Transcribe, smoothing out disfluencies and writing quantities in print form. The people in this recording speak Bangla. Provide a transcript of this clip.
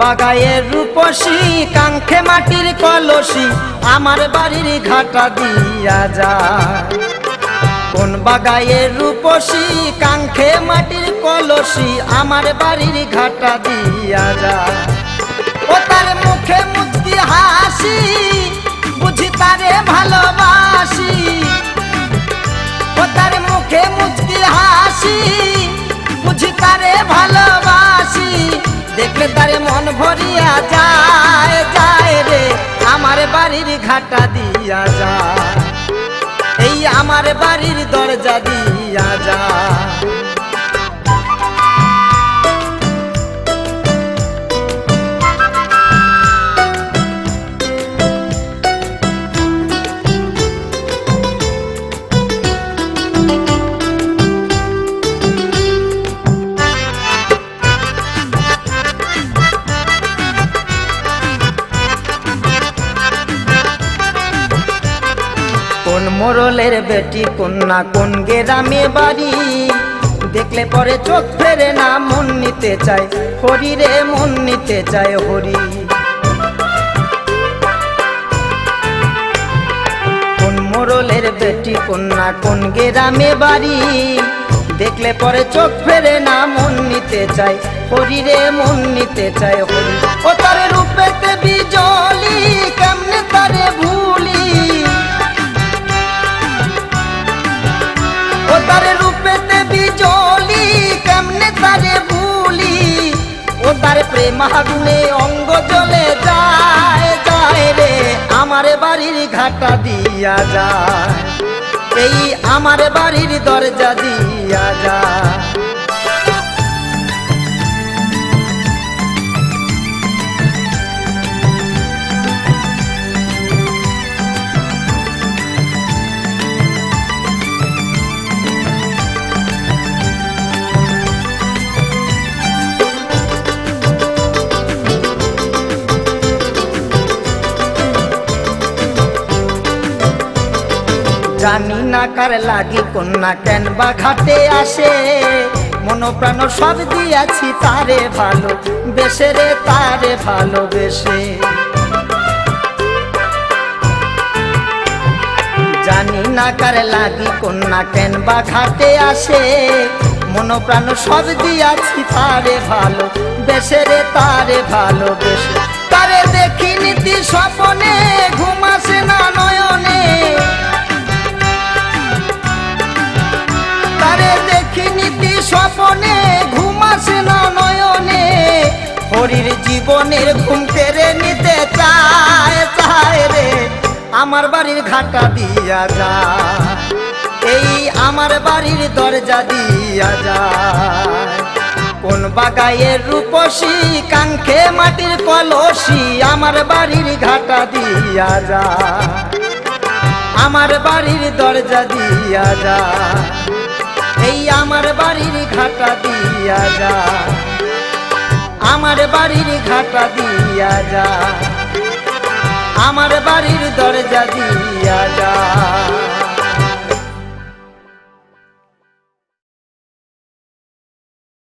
বাগায়ের রূপসী কাঙ্ক্ষে মাটির কলসি আমার বাড়ির ঘাটা দিয়া যায়। কোন বাগায়ের রূপসী কাঙ্ক্ষে মাটির কলসি আমার বাড়ির ঘাটা দিয়া যায়। ও তার মুখে মুচকি হাসি বুঝি তারে ভালোবাসি। ও তার মুখে মুচকি হাসি বুঝি তারে ভালোবাসি। দেখলে তারে মন ভরিয়া যায় যায় রে আমার বাড়ির ঘাটা দিয়া যায়। এই আমার বাড়ির দরজা দিয়া যায়। কোন মোরলের বেটি কন্যা কোন গ্রামে বাড়ি। দেখলে পরে চোখ ফেরে না মন নিতে চায় হরি রে মন নিতে চায় হরি। কোন মোরলের বেটি কন্যা কোন গ্রামে বাড়ি। দেখলে পরে চোখ ফেরে না মন নিতে চায় হরি রে মন নিতে চায় হরি। ও তারে রূপেতে বিজলি কেমনে তারে ভুলি। ও তারে রূপেতে বিজলি কেমনে তারে ভুলি। ও তারে প্রেম আগুনে অঙ্গ জ্বলে যায় যায় রে আমার বাড়ির ঘাটা দিয়া যায়। এই আমার বাড়ির দরজা দিয়া যায়। জানি না কার লাগি কন্যা কেন বা ঘাটে আসে। মন প্রাণ সব দিয়াছি তারে ভালো বেশে রে তারে ভালোবেসে। জানি না কার লাগি কন্যা কেন বা ঘাটে আসে। মন প্রাণ সব দিয়াছি তারে ভালো বেশে রে তারে ভালোবেসে। তারে দেখি নীতি স্বপনে ঘুম আসে না নয়নে। তারে দেখি নীতি স্বপনে ঘুম আসে না নয়নে। হরির জীবনের ঘুম কেড়ে নিতে চায় চায় রে আমার বাড়ির ঘাটা দিয়া যায়। এই আমার বাড়ির দরজা দিয়া যায়। কোন বাগায়ের রূপসী কাঙ্ক্ষে মাটির কলসি আমার বাড়ির ঘাটা দিয়া যায়। আমার বাড়ির দরজা দিয়া যায়। এই আমার বাড়ির ঘাটা দিয়া যায়। আমার বাড়ির ঘাটা দিয়া যায়। আমার বাড়ির দরজা দিয়া যায়।